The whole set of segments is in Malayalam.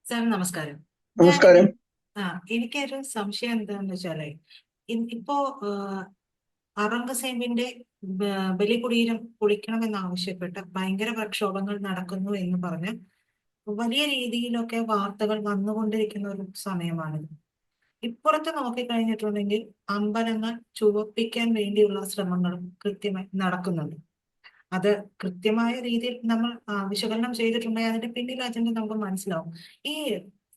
സാർ നമസ്കാരം. ഞാനിത് നമസ്കാരം. ആ എനിക്കൊരു സംശയം എന്താണെന്ന് വെച്ചാലേ, ഇപ്പോ ഔറംഗസേബിന്റെ ബലികുടീരം പൊളിക്കണമെന്ന് ആവശ്യപ്പെട്ട് ഭയങ്കര പ്രക്ഷോഭങ്ങൾ നടക്കുന്നു എന്ന് പറഞ്ഞ് വലിയ രീതിയിലൊക്കെ വാർത്തകൾ വന്നുകൊണ്ടിരിക്കുന്ന ഒരു സമയമാണിത്. ഇപ്പുറത്ത് നോക്കിക്കഴിഞ്ഞിട്ടുണ്ടെങ്കിൽ അമ്പലങ്ങൾ ചുവപ്പിക്കാൻ വേണ്ടിയുള്ള ശ്രമങ്ങളും കൃത്യമായി നടക്കുന്നുണ്ട്. അത് കൃത്യമായ രീതിയിൽ നമ്മൾ വിശകലനം ചെയ്തിട്ടുണ്ടെങ്കിൽ അതിന്റെ പിന്നിൽ അജണ്ട നമുക്ക് മനസ്സിലാവും. ഈ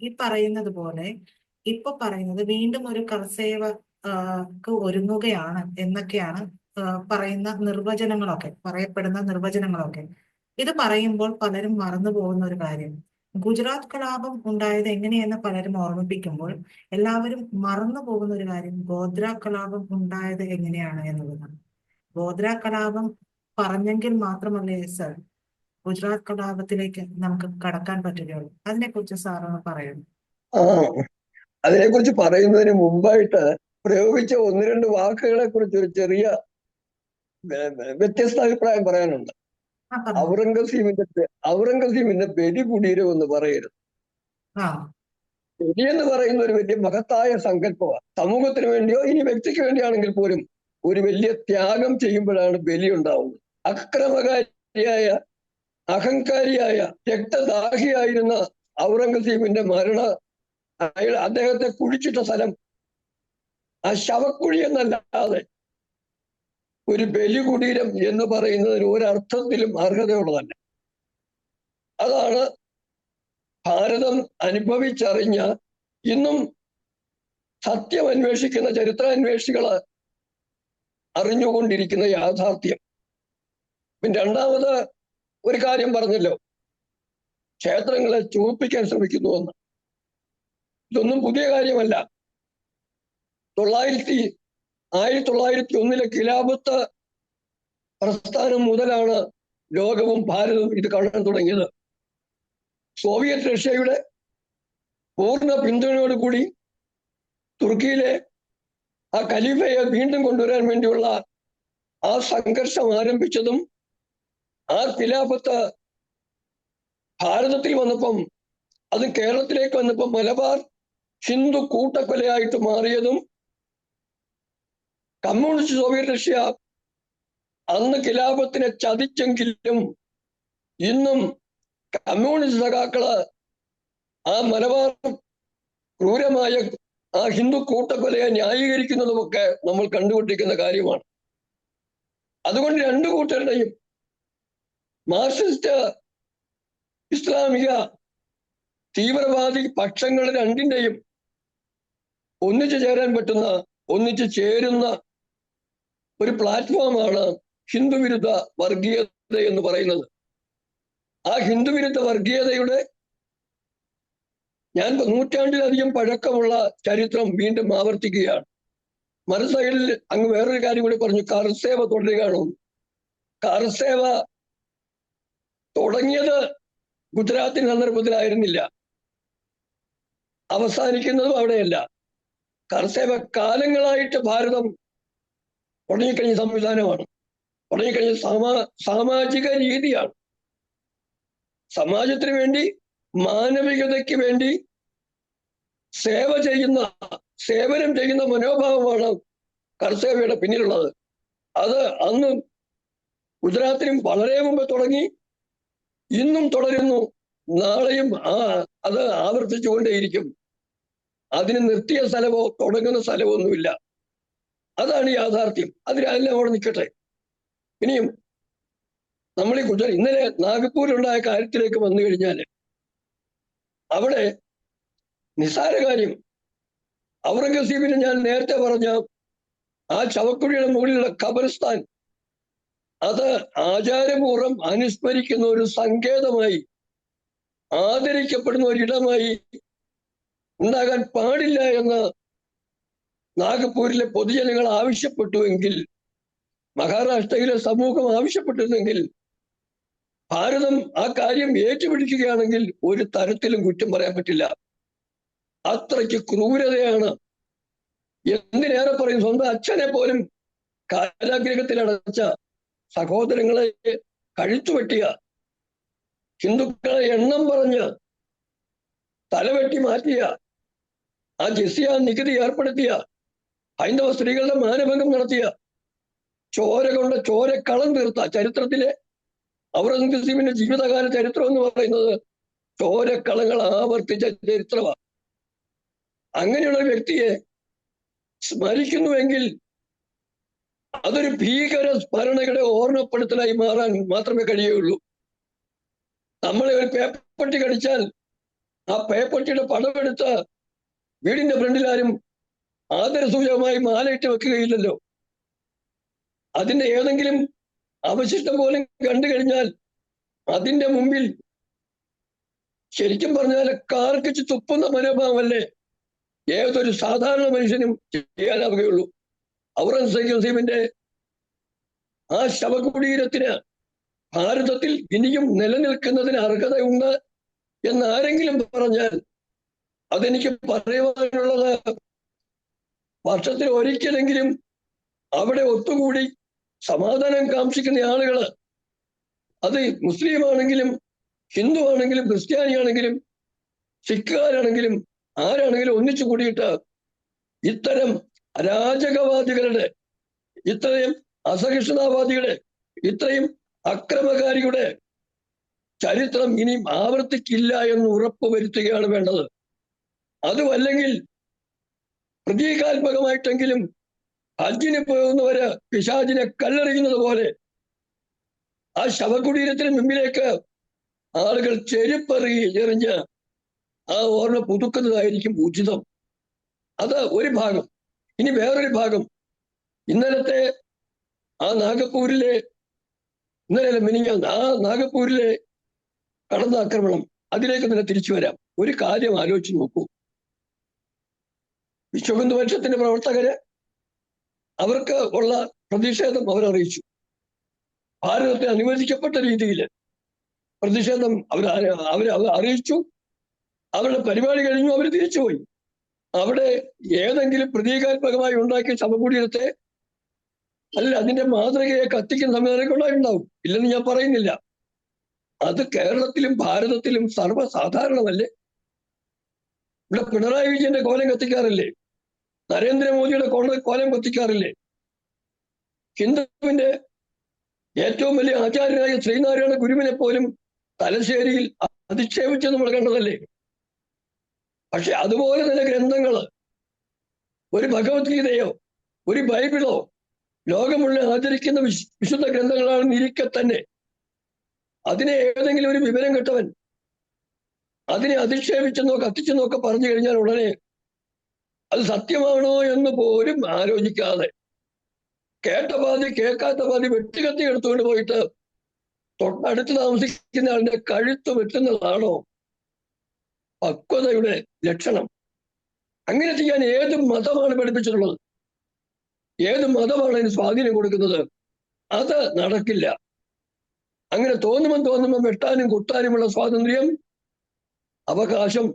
ഈ പറയുന്നത് പോലെ ഇപ്പൊ പറയുന്നത് വീണ്ടും ഒരു കർസേവ ഒരുങ്ങുകയാണ് എന്നൊക്കെയാണ് ആ, പറയുന്ന നിർവചനങ്ങളൊക്കെ പറയപ്പെടുന്ന നിർവചനങ്ങളൊക്കെ. ഇത് പറയുമ്പോൾ പലരും മറന്നു പോകുന്ന ഒരു കാര്യം, ഗുജറാത്ത് കലാപം ഉണ്ടായത് എങ്ങനെയെന്ന് പലരും ഓർമ്മിപ്പിക്കുമ്പോൾ എല്ലാവരും മറന്നു പോകുന്ന ഒരു കാര്യം, ഗോദ്ര കലാപം ഉണ്ടായത് എങ്ങനെയാണ് എന്നുള്ളതാണ്. ഗോദ്ര കലാപം പറഞ്ഞെങ്കിൽ മാത്രമല്ലേ സർ ഗുജറാത്ത് കലാപത്തിലേക്ക് നമുക്ക് കടക്കാൻ പറ്റുകയുള്ളൂ. അതിനെക്കുറിച്ച് സാറൊന്ന് പറയുന്നു. ആ അതിനെക്കുറിച്ച് പറയുന്നതിന് മുമ്പായിട്ട് പ്രയോഗിച്ച ഒന്ന് രണ്ട് വാക്കുകളെ കുറിച്ച് ഒരു ചെറിയ വ്യത്യസ്ത അഭിപ്രായം പറയാനുണ്ട്. ആ പറഞ്ഞു. ഔറംഗസീമിന്റെ ബലി കുടീരം എന്ന് പറയരുത്. ആ ബലി എന്ന് പറയുന്ന ഒരു വലിയ മഹത്തായ സങ്കല്പമാണ്. സമൂഹത്തിന് വേണ്ടിയോ ഇനി വ്യക്തിക്ക് വേണ്ടിയാണെങ്കിൽ പോലും ഒരു വലിയ ത്യാഗം ചെയ്യുമ്പോഴാണ് ബലി ഉണ്ടാവുന്നത്. അക്രമകാരിയായ, അഹങ്കാരിയായ, രക്തദാഹിയായിരുന്ന ഔറംഗസീമിന്റെ അദ്ദേഹത്തെ കുഴിച്ചിട്ട സ്ഥലം ആ ശവക്കുഴി എന്നല്ലാതെ ഒരു ബലികുടീരം എന്ന് പറയുന്നതിന് ഒരർത്ഥത്തിലും അർഹതയുള്ളതല്ല. അതാണ് ഭാരതം അനുഭവിച്ചറിഞ്ഞ, ഇന്നും സത്യം അന്വേഷിക്കുന്ന ചരിത്രാന്വേഷികള് അറിഞ്ഞുകൊണ്ടിരിക്കുന്ന യാഥാർത്ഥ്യം. പിന്നെ രണ്ടാമത് ഒരു കാര്യം പറഞ്ഞല്ലോ, ക്ഷേത്രങ്ങളെ ചുവപ്പിക്കാൻ ശ്രമിക്കുന്നുവെന്ന്. ഇതൊന്നും പുതിയ കാര്യമല്ല. 1901 ഖിലാഫത്ത് പ്രസ്ഥാനം മുതലാണ് ലോകവും ഭാരതവും ഇത് കാണാൻ തുടങ്ങിയത്. സോവിയറ്റ് റഷ്യയുടെ പൂർണ്ണ പിന്തുണയോടുകൂടി തുർക്കിയിലെ ആ ഖലീഫയെ വീണ്ടും കൊണ്ടുവരാൻ വേണ്ടിയുള്ള ആ സംഘർഷം ആരംഭിച്ചതും, ആ ഖിലാഫത്ത് ഭാരതത്തിൽ വന്നപ്പം, അത് കേരളത്തിലേക്ക് വന്നപ്പോൾ മലബാർ ഹിന്ദു കൂട്ടക്കൊലയായിട്ട് മാറിയതും, കമ്മ്യൂണിസ്റ്റ് സോവിയറ്റ് റഷ്യ അന്ന് ഖിലാഫത്തിനെ ചതിച്ചെങ്കിലും ഇന്നും കമ്മ്യൂണിസ്റ്റ് സഖാക്കള് ആ മലബാർ ക്രൂരമായ ആ ഹിന്ദു കൂട്ടക്കൊലയെ ന്യായീകരിക്കുന്നതുമൊക്കെ നമ്മൾ കണ്ടുകൊണ്ടിരിക്കുന്ന കാര്യമാണ്. അതുകൊണ്ട് രണ്ടു കൂട്ടരുടെയും, മാർക്സിസ്റ്റ്, ഇസ്ലാമിക, തീവ്രവാദി പക്ഷങ്ങൾ രണ്ടിന്റെയും ഒന്നിച്ചു ചേരാൻ പറ്റുന്ന, ഒന്നിച്ചു ചേരുന്ന ഒരു പ്ലാറ്റ്ഫോമാണ് ഹിന്ദുവിരുദ്ധ വർഗീയത എന്ന് പറയുന്നത്. ആ ഹിന്ദുവിരുദ്ധ വർഗീയതയുടെ ഞാൻ നൂറ്റാണ്ടിലധികം പഴക്കമുള്ള ചരിത്രം വീണ്ടും ആവർത്തിക്കുകയാണ്. മറുസൈഡിൽ അങ്ങ് വേറൊരു കാര്യം കൂടി പറഞ്ഞു, കർസേവ തുടരുകയാണോ. കർസേവ തുടങ്ങിയത് ഗുജറാത്തിൻ സന്ദർഭത്തിലായിരുന്നില്ല, അവസാനിക്കുന്നതും അവിടെയല്ല. കർസേവ കാലങ്ങളായിട്ട് ഭാരതം തുടങ്ങിക്കഴിഞ്ഞ സംവിധാനമാണ്, തുടങ്ങിക്കഴിഞ്ഞ സാമാജിക രീതിയാണ്. സമാജത്തിന് വേണ്ടി, മാനവികതയ്ക്ക് വേണ്ടി സേവനം ചെയ്യുന്ന മനോഭാവമാണ് കർസേവയുടെ പിന്നിലുള്ളത്. അത് അന്ന് ഗുജറാത്തിലും വളരെ മുമ്പ് തുടങ്ങി, ഇന്നും തുടരുന്നു, നാളെയും അത് ആവർത്തിച്ചുകൊണ്ടേയിരിക്കും. അതിന് നിർത്തിയ സ്ഥലമോ തുടങ്ങുന്ന സ്ഥലമോ ഒന്നുമില്ല. അതാണ് യാഥാർത്ഥ്യം. അതിനെല്ലാം അവിടെ നിൽക്കട്ടെ. ഇനിയും നമ്മൾ ഈ ഇന്നലെ നാഗപ്പൂരിലുണ്ടായ കാര്യത്തിലേക്ക് വന്നു കഴിഞ്ഞാൽ, അവിടെ നിസ്സാര കാര്യം, ഔറംഗസീബിന് ഞാൻ നേരത്തെ പറഞ്ഞ ആ ശവക്കുഴിയുടെ മുകളിലുള്ള ഖബർസ്ഥാൻ, അത് ആചാരപൂർവ്വം അനുസ്മരിക്കുന്ന ഒരു സങ്കേതമായി, ആദരിക്കപ്പെടുന്ന ഒരിടമായി ഉണ്ടാകാൻ പാടില്ല എന്ന് നാഗപ്പൂരിലെ പൊതുജനങ്ങൾ ആവശ്യപ്പെട്ടുവെങ്കിൽ, മഹാരാഷ്ട്രയിലെ സമൂഹം ആവശ്യപ്പെട്ടിരുന്നെങ്കിൽ, ഭാരതം ആ കാര്യം ഏറ്റുപിടിക്കുകയാണെങ്കിൽ ഒരു തരത്തിലും കുറ്റം പറയാൻ പറ്റില്ല. അത്രയ്ക്ക് ക്രൂരതയാണ്. എന്തിനേറെ പറയും, സ്വന്തം അച്ഛനെ പോലും കാരാഗ്രഹത്തിൽ അടച്ച, സഹോദരങ്ങളെ കഴുത്തുവെട്ടിയ, ഹിന്ദുക്കളെ എണ്ണം പറഞ്ഞ് തലവെട്ടി മാറ്റിയ, ആ ജസിയ നികുതി ഏർപ്പെടുത്തിയ, ഹൈന്ദവ സ്ത്രീകളുടെ മാനഭംഗം നടത്തിയ, ചോര കൊണ്ട് ചോരക്കളം തീർത്ത ചരിത്രത്തിലെ ഔറംഗസീബിന്റെ ജീവിതകാല ചരിത്രം എന്ന് പറയുന്നത് ചോരക്കളങ്ങൾ ആവർത്തിച്ച ചരിത്രമാണ്. അങ്ങനെയുള്ള ഒരു വ്യക്തിയെ സ്മരിക്കുന്നുവെങ്കിൽ അതൊരു ഭീകര സ്മരണയുടെ ഓർമ്മപ്പെടുത്തലായി മാറാൻ മാത്രമേ കഴിയുള്ളൂ. നമ്മളെ ഒരു പേപ്പട്ടി കടിച്ചാൽ ആ പേപ്പട്ടിയുടെ പടമെടുത്ത് വീടിന്റെ ഫ്രണ്ടിൽ ആരും ആദരസൂചകമായി മാലയിട്ട് വെക്കുകയില്ലല്ലോ. അതിന്റെ ഏതെങ്കിലും അവശിഷ്ടം പോലും കണ്ടു കഴിഞ്ഞാൽ അതിന്റെ മുമ്പിൽ ശരിക്കും പറഞ്ഞാൽ കാർക്കിച്ച് തുപ്പുന്ന മനോഭാവമല്ലേ ഏതൊരു സാധാരണ മനുഷ്യനും ചെയ്യാനാവുകയുള്ളൂ. ഔറംഗസീബിന്റെ ആ ശവകുടീരത്തിന് ഭാരതത്തിൽ ഇനിയും നിലനിൽക്കുന്നതിന് അർഹതയുണ്ട് എന്ന് ആരെങ്കിലും പറഞ്ഞാൽ അതെനിക്ക് പറയുവാനുള്ളത്, വർഷത്തിൽ ഒരിക്കലെങ്കിലും അവിടെ ഒത്തുകൂടി സമാധാനം കാക്ഷിക്കുന്ന ആളുകള്, അത് മുസ്ലിം ആണെങ്കിലും ഹിന്ദു ആണെങ്കിലും ക്രിസ്ത്യാനിയാണെങ്കിലും സിഖുകാരാണെങ്കിലും ആരാണെങ്കിലും ഒന്നിച്ചു കൂടിയിട്ട് ഇത്തരം അരാജകവാദികളുടെ, ഇത്രയും അസഹിഷ്ണുതാവാദിയുടെ, ഇത്രയും അക്രമകാരിയുടെ ചരിത്രം ഇനിയും ആവർത്തിക്കില്ല എന്ന് ഉറപ്പ് വരുത്തുകയാണ് വേണ്ടത്. അതുമല്ലെങ്കിൽ പ്രതീകാത്മകമായിട്ടെങ്കിലും ഹജ്ജിന് പോകുന്നവര് പിശാചിനെ കല്ലെറിയുന്നത് പോലെ ആ ശവകുടീരത്തിന് മുമ്പിലേക്ക് ആളുകൾ എറിഞ്ഞ് ആ ഓർമ്മ പുതുക്കുന്നതായിരിക്കും ഉചിതം. അത് ഒരു ഭാഗം. ഇനി വേറൊരു ഭാഗം, ഇന്നലത്തെ ആ നാഗപ്പൂരിലെ, ഇന്നലെ മിനിഞ്ഞാന്ന് ആ നാഗപ്പൂരിലെ കടന്നാക്രമണം, അതിലേക്ക് തന്നെ തിരിച്ചു വരാം. ഒരു കാര്യം ആലോചിച്ച് നോക്കൂ. വിശ്വഹിന്ദു പരിഷത്തിന്റെ പ്രവർത്തകര് അവർക്ക് ഉള്ള പ്രതിഷേധം അവരറിയിച്ചു. ഭാരതത്തെ അനുവദിക്കപ്പെട്ട രീതിയിൽ പ്രതിഷേധം അവർ അറിയിച്ചു. അവരുടെ പരിപാടി കഴിഞ്ഞു, അവർ തിരിച്ചുപോയി. അവിടെ ഏതെങ്കിലും പ്രതീകാത്മകമായി ഉണ്ടാക്കിയ ശവകുടീരത്തെ അല്ല അതിന്റെ മാതൃകയെ കത്തിക്കുന്ന സംവിധാനമൊക്കെ ഉണ്ടായിട്ടുണ്ടാവും, ഇല്ലെന്ന് ഞാൻ പറയുന്നില്ല. അത് കേരളത്തിലും ഭാരതത്തിലും സർവ്വസാധാരണമല്ലേ? ഇവിടെ പിണറായി വിജയന്റെ കോലം കത്തിക്കാറില്ലേ? നരേന്ദ്രമോദിയുടെ കോലം കത്തിക്കാറില്ലേ? ഹിന്ദുവിന്റെ ഏറ്റവും വലിയ ആചാര്യനായ ശ്രീനാരായണ ഗുരുവിനെ പോലും തലശ്ശേരിയിൽ അധിക്ഷേപിച്ച് നമ്മൾ കണ്ടതല്ലേ? പക്ഷെ അതുപോലെ തന്നെ ഗ്രന്ഥങ്ങള്, ഒരു ഭഗവത്ഗീതയോ ഒരു ബൈബിളോ ലോകമുള്ള ആചരിക്കുന്ന വിശുദ്ധ ഗ്രന്ഥങ്ങളാണെന്ന് ഇരിക്കെ തന്നെ അതിനെ ഏതെങ്കിലും ഒരു വിവരം കിട്ടവൻ അതിനെ അധിക്ഷേപിച്ചെന്നോ കത്തിച്ചെന്നോ ഒക്കെ പറഞ്ഞു കഴിഞ്ഞാൽ ഉടനെ അത് സത്യമാണോ എന്ന് പോലും ആലോചിക്കാതെ കേട്ട പാതി കേൾക്കാത്ത പാതി വെട്ടുകത്തി എടുത്തുകൊണ്ട് പോയിട്ട് തൊട്ടടുത്ത് താമസിക്കുന്ന ആളിന്റെ കഴുത്ത് വെട്ടുന്നതാണോ പക്വതയുടെ ലക്ഷണം? അങ്ങനെ ചെയ്യാൻ ഏത് മതമാണ് പഠിപ്പിച്ചിട്ടുള്ളത്? ഏത് മതമാണ് അതിന് സ്വാധീനം കൊടുക്കുന്നത്? അത് നടക്കില്ല. അങ്ങനെ തോന്നുമ്പോൾ വെട്ടാനും കുത്താനുമുള്ള സ്വാതന്ത്ര്യം, അവകാശം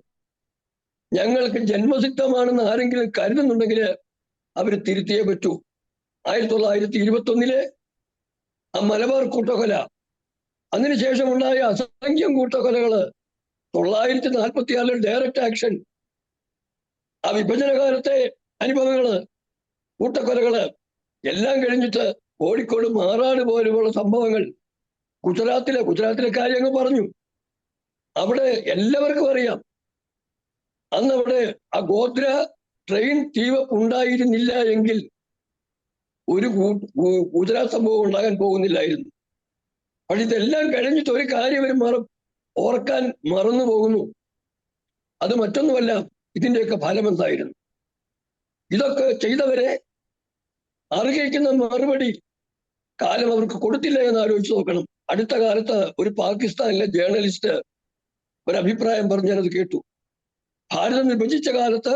ഞങ്ങൾക്ക് ജന്മസിദ്ധമാണെന്ന് ആരെങ്കിലും കരുതുന്നുണ്ടെങ്കിൽ അവർ തിരുത്തിയേ പറ്റൂ. 1921 ആ മലബാർ കൂട്ടക്കൊല, അതിനുശേഷം ഉണ്ടായ അസംഖ്യം കൂട്ടക്കൊലകള്, 946 ഡയറക്റ്റ് ആക്ഷൻ, ആ വിഭജന കാലത്തെ അനുഭവങ്ങള്, കൂട്ടക്കൊലകള് എല്ലാം കഴിഞ്ഞിട്ട് കോഴിക്കോട് മാറാട് പോലുള്ള സംഭവങ്ങൾ, ഗുജറാത്തിലെ കാര്യങ്ങൾ പറഞ്ഞു. അവിടെ എല്ലാവർക്കും അറിയാം, അന്ന് അവിടെ ആ ഗോത്ര ട്രെയിൻ തീവപ്പ് ഉണ്ടായിരുന്നില്ല എങ്കിൽ ഒരു ഗുജറാത്ത് സംഭവം ഉണ്ടാകാൻ പോകുന്നില്ലായിരുന്നു. പക്ഷെ ഇതെല്ലാം കഴിഞ്ഞിട്ട് ഒരു കാര്യം ഓർക്കാൻ മറന്നു പോകുന്നു. അത് മറ്റൊന്നുമല്ല, ഇതിന്റെയൊക്കെ ഫലം എന്തായിരുന്നു? ഇതൊക്കെ ചെയ്തവരെ അർഹിക്കുന്ന മറുപടി കാലം അവർക്ക് കൊടുത്തില്ല എന്ന് ആലോചിച്ച് നോക്കണം. അടുത്ത കാലത്ത് ഒരു പാകിസ്ഥാനിലെ ജേർണലിസ്റ്റ് ഒരു അഭിപ്രായം പറഞ്ഞത് കേട്ടു. ഭാരതം വിഭജിച്ച കാലത്ത്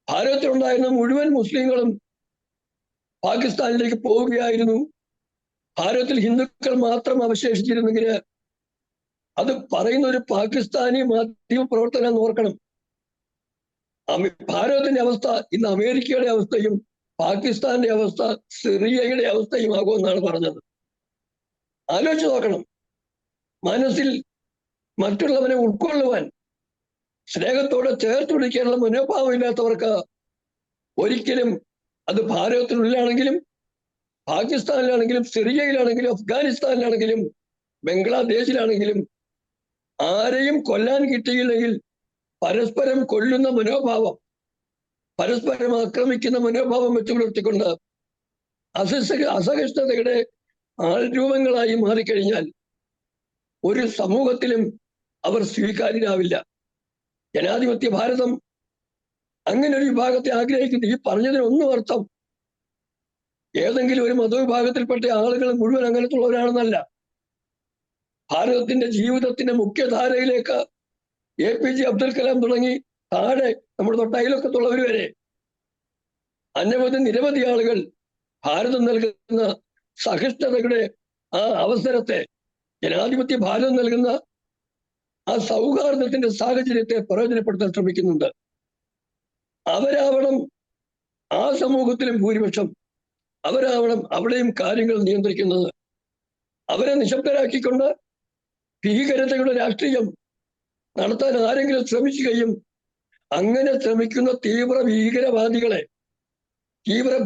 ഭാരതത്തിലുണ്ടായിരുന്ന മുഴുവൻ മുസ്ലിങ്ങളും പാകിസ്ഥാനിലേക്ക് പോവുകയായിരുന്നു. ഭാരതത്തിൽ ഹിന്ദുക്കൾ മാത്രം അവശേഷിച്ചിരുന്നെങ്കിൽ അത് പറയുന്ന ഒരു പാകിസ്ഥാനി മാധ്യമ പ്രവർത്തനം ഓർക്കണം. ഭാരതത്തിന്റെ അവസ്ഥ ഇന്ന് അമേരിക്കയുടെ അവസ്ഥയും പാകിസ്ഥാന്റെ അവസ്ഥ സിറിയയുടെ അവസ്ഥയും ആകുമെന്നാണ് പറഞ്ഞത്. ആലോചിച്ച് നോക്കണം. മനസ്സിൽ മറ്റുള്ളവനെ ഉൾക്കൊള്ളുവാൻ സ്നേഹത്തോടെ ചേർത്ത് പിടിക്കാനുള്ള മനോഭാവം ഇല്ലാത്തവർക്ക് ഒരിക്കലും അത് ഭാരതത്തിനുള്ളിലാണെങ്കിലും പാകിസ്ഥാനിലാണെങ്കിലും സിറിയയിലാണെങ്കിലും അഫ്ഗാനിസ്ഥാനിലാണെങ്കിലും ബംഗ്ലാദേശിലാണെങ്കിലും ആരെയും കൊല്ലാൻ കിട്ടിയില്ലെങ്കിൽ പരസ്പരം കൊല്ലുന്ന മനോഭാവം, പരസ്പരം ആക്രമിക്കുന്ന മനോഭാവം വെച്ചു പുലർത്തിക്കൊണ്ട് അസഹിഷ്ണുതയുടെ ആൾരൂപങ്ങളായി മാറിക്കഴിഞ്ഞാൽ ഒരു സമൂഹത്തിലും അവർ സ്വീകാര്യരാവില്ല. ജനാധിപത്യ ഭാരതം അങ്ങനെ ഒരു വിഭാഗത്തെ ആഗ്രഹിക്കുന്നു. ഈ പറഞ്ഞതിനൊന്നും അർത്ഥം ഏതെങ്കിലും ഒരു മതവിഭാഗത്തിൽപ്പെട്ട ആളുകൾ മുഴുവൻ അങ്ങനത്തുള്ളവരാണെന്നല്ല. ഭാരതത്തിന്റെ ജീവിതത്തിന്റെ മുഖ്യധാരയിലേക്ക് APJ അബ്ദുൽ കലാം തുടങ്ങി താഴെ നമ്മുടെ തൊട്ടയലൊക്കത്തുള്ളവർ വരെ നിരവധി ആളുകൾ ഭാരതം നൽകുന്ന സഹിഷ്ണുതയുടെ ആ അവസരത്തെ, ജനാധിപത്യ ഭാരതം നൽകുന്ന ആ സൗഹാർദ്ദത്തിന്റെ സാഹചര്യത്തെ പ്രയോജനപ്പെടുത്താൻ ശ്രമിക്കുന്നുണ്ട്. അവരാവണം ആ സമൂഹത്തിലും ഭൂരിപക്ഷം, അവരാവണം അവിടെയും കാര്യങ്ങൾ നിയന്ത്രിക്കുന്നത്. അവരെ നിശബ്ദരാക്കിക്കൊണ്ട് ഭീകരതയുടെ രാഷ്ട്രീയം നടത്താൻ ആരെങ്കിലും ശ്രമിക്കുകയും അങ്ങനെ ശ്രമിക്കുന്ന തീവ്ര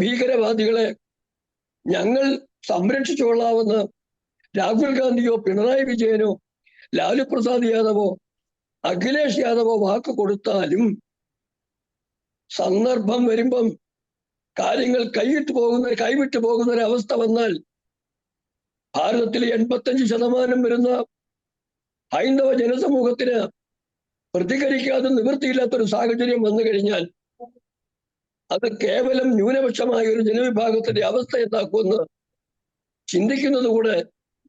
ഭീകരവാദികളെ ഞങ്ങൾ സംരക്ഷിച്ചുകൊള്ളാമെന്ന് രാഹുൽ ഗാന്ധിയോ പിണറായി വിജയനോ ലാലു പ്രസാദ് യാദവോ അഖിലേഷ് യാദവോ വാക്ക് കൊടുത്താലും സന്ദർഭം വരുമ്പം കാര്യങ്ങൾ കൈവിട്ടു പോകുന്ന ഒരവസ്ഥ വന്നാൽ ഭാരതത്തിൽ 85% വരുന്ന ഹൈന്ദവ ജനസമൂഹത്തിന് പ്രതികരിക്കാതെ നിവൃത്തിയില്ലാത്തൊരു സാഹചര്യം വന്നു കഴിഞ്ഞാൽ അത് കേവലം ന്യൂനപക്ഷമായ ഒരു ജനവിഭാഗത്തിന്റെ അവസ്ഥ എന്താക്കുമെന്ന് ചിന്തിക്കുന്നത് കൂടെ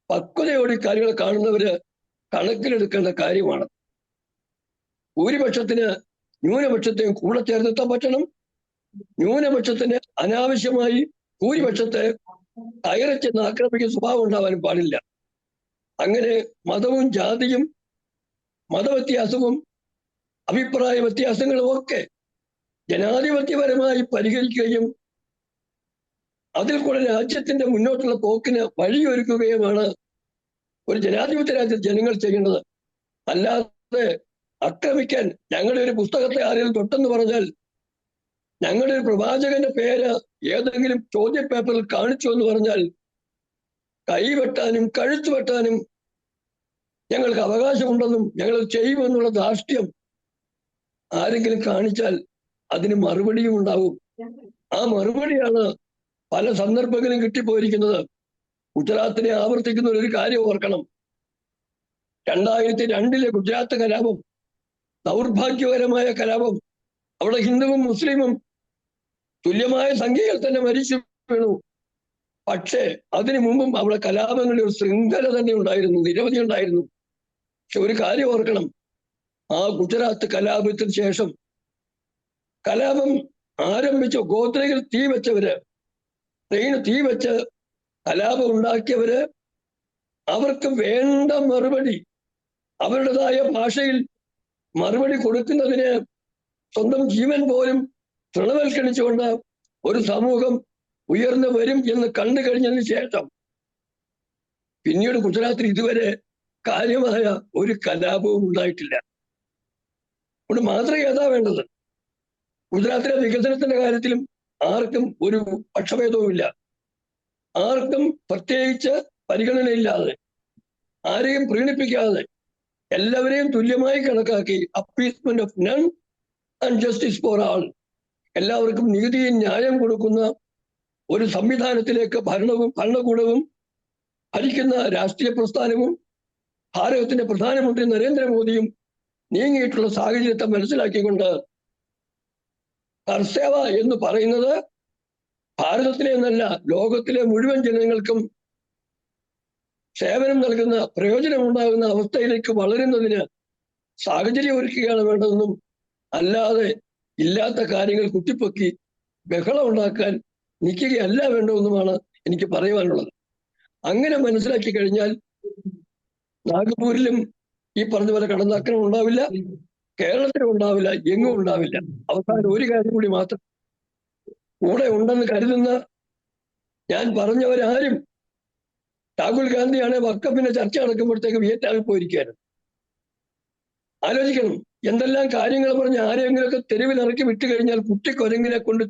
പക്വതയോടെ കാര്യങ്ങൾ കാണുന്നവര് കണക്കിലെടുക്കേണ്ട കാര്യമാണ്. ഭൂരിപക്ഷത്തിന് ന്യൂനപക്ഷത്തെയും കൂടെ ചേർന്നെത്താൻ പറ്റണം. ന്യൂനപക്ഷത്തിന് അനാവശ്യമായി ഭൂരിപക്ഷത്തെ കയറിച്ചെന്ന് ആക്രമിക്കുന്ന സ്വഭാവം ഉണ്ടാവാനും പാടില്ല. അങ്ങനെ മതവും ജാതിയും മതവ്യത്യാസവും അഭിപ്രായ വ്യത്യാസങ്ങളും ഒക്കെ ജനാധിപത്യപരമായി പരിഹരിക്കുകയും അതിൽ കൂടെ രാജ്യത്തിന്റെ മുന്നോട്ടുള്ള പോക്കിന് വഴിയൊരുക്കുകയുമാണ് ഒരു ജനാധിപത്യ രാജ്യത്ത് ജനങ്ങൾ ചെയ്യേണ്ടത്. അല്ലാതെ ആക്രമിക്കാൻ, ഞങ്ങളുടെ ഒരു പുസ്തകത്തെ ആരെങ്കിലും തൊട്ടെന്ന് പറഞ്ഞാൽ ഞങ്ങളുടെ ഒരു പ്രവാചകന്റെ പേര് ഏതെങ്കിലും ചോദ്യ പേപ്പറിൽ കാണിച്ചു എന്ന് പറഞ്ഞാൽ കൈവെട്ടാനും കഴുത്തു വെട്ടാനും ഞങ്ങൾക്ക് അവകാശമുണ്ടെന്നും ഞങ്ങൾ ചെയ്യുമെന്നുള്ള ധാർഷ്ട്യം ആരെങ്കിലും കാണിച്ചാൽ അതിന് മറുപടിയും ഉണ്ടാവും. ആ മറുപടിയാണ് പല സന്ദർഭങ്ങളിലും കിട്ടിപ്പോയിരിക്കുന്നത്. ഗുജറാത്തിനെ ആവർത്തിക്കുന്ന ഒരു കാര്യം ഓർക്കണം. 2002 ഗുജറാത്ത് കലാപം, ദൗർഭാഗ്യകരമായ കലാപം. അവിടെ ഹിന്ദുവും മുസ്ലിമും തുല്യമായ സംഖ്യയിൽ തന്നെ മരിച്ചു വീണു. പക്ഷേ അതിനു മുമ്പും അവിടെ കലാപങ്ങളുടെ ഒരു ശൃംഖല തന്നെ ഉണ്ടായിരുന്നു, നിരവധി ഉണ്ടായിരുന്നു. പക്ഷെ ഒരു കാര്യം ഓർക്കണം, ആ ഗുജറാത്ത് കലാപത്തിന് ശേഷം കലാപം ആരംഭിച്ച ഗോത്രയിൽ ട്രെയിന് തീ വെച്ച് കലാപം ഉണ്ടാക്കിയവര് അവർക്ക് വേണ്ട മറുപടി അവരുടേതായ ഭാഷയിൽ മറുപടി കൊടുക്കുന്നതിന് സ്വന്തം ജീവൻ പോലും തൃണവൽക്കരിച്ചുകൊണ്ട് ഒരു സമൂഹം ഉയർന്നു വരും എന്ന് കണ്ടു കഴിഞ്ഞതിന് ശേഷം പിന്നീട് ഗുജറാത്തിൽ ഇതുവരെ കാര്യമായ ഒരു കലാപവും ഉണ്ടായിട്ടില്ല. അതുകൊണ്ട് മാതൃക ഏതാ വേണ്ടത്? ഗുജറാത്തിലെ വികസനത്തിന്റെ കാര്യത്തിലും ആർക്കും ഒരു പക്ഷഭേദവുമില്ല. ആർക്കും പ്രത്യേകിച്ച് പരിഗണനയില്ലാതെ, ആരെയും പ്രീണിപ്പിക്കാതെ എല്ലാവരെയും തുല്യമായി കണക്കാക്കി appeasement of none and justice for ആൾ, എല്ലാവർക്കും നീതിയും ന്യായം കൊടുക്കുന്ന ഒരു സംവിധാനത്തിലേക്ക് ഭരണകൂടവും ഭരിക്കുന്ന രാഷ്ട്രീയ പ്രസ്ഥാനവും ഭാരതത്തിന്റെ പ്രധാനമന്ത്രി നരേന്ദ്രമോദിയും നീങ്ങിയിട്ടുള്ള സാഹചര്യത്തെ മനസ്സിലാക്കിക്കൊണ്ട് കർസേവ എന്ന് പറയുന്നത് ഭാരതത്തിലെ എന്നല്ല, ലോകത്തിലെ മുഴുവൻ ജനങ്ങൾക്കും സേവനം നൽകുന്ന, പ്രയോജനമുണ്ടാകുന്ന അവസ്ഥയിലേക്ക് വളരുന്നതിന് സാഹചര്യം ഒരുക്കുകയാണ് വേണ്ടതെന്നും അല്ലാതെ ഇല്ലാത്ത കാര്യങ്ങൾ കുത്തിപ്പൊക്കി ബഹളം ഉണ്ടാക്കാൻ നിൽക്കുകയല്ല വേണ്ടതെന്നുമാണ് എനിക്ക് പറയുവാനുള്ളത്. അങ്ങനെ മനസ്സിലാക്കി കഴിഞ്ഞാൽ നാഗ്പൂരിലും ഈ പറഞ്ഞ പോലെ കടന്നാക്രമണം ഉണ്ടാവില്ല, കേരളത്തിലും ഉണ്ടാവില്ല, എങ്ങും ഉണ്ടാവില്ല. അവസാനം ഒരു കാര്യം കൂടി മാത്രം, കൂടെ ഉണ്ടെന്ന് കരുതുന്ന ഞാൻ പറഞ്ഞവരാരും രാഹുൽ ഗാന്ധിയാണ് വക്കപ്പിന്റെ ചർച്ച നടക്കുമ്പോഴത്തേക്ക് വിയറ്റ്നാമിൽ പോയിരിക്കുകയായിരുന്നു. ആലോചിക്കണം, എന്തെല്ലാം കാര്യങ്ങൾ പറഞ്ഞ് ആരെങ്കിലുമൊക്കെ തെരുവിൽ ഇറക്കി വിട്ടു കഴിഞ്ഞാൽ കുട്ടിക്കൊരങ്ങിനെ കൊണ്ട്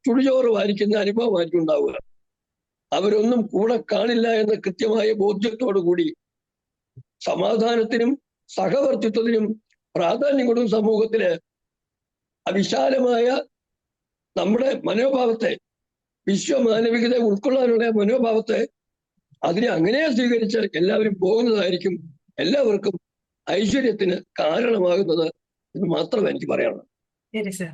ചുടുചോറ് വാരിക്കുന്ന അനുഭവമായിരിക്കും ഉണ്ടാവുക. അവരൊന്നും കൂടെ കാണില്ല എന്ന കൃത്യമായ ബോധ്യത്തോടു കൂടി സമാധാനത്തിനും സഹവർത്തിത്വത്തിനും പ്രാധാന്യം കൊടുക്കുന്ന സമൂഹത്തില് വിശാലമായ നമ്മുടെ മനോഭാവത്തെ, വിശ്വമാനവികത ഉൾക്കൊള്ളാനുള്ള മനോഭാവത്തെ അതിനെ അങ്ങനെ സ്വീകരിച്ച് എല്ലാവരും പോകുന്നതായിരിക്കും എല്ലാവർക്കും ഐശ്വര്യത്തിന് കാരണമാകുന്നത് എന്ന് മാത്രമേ എനിക്ക് പറയാനുള്ളൂ. ശരി സർ.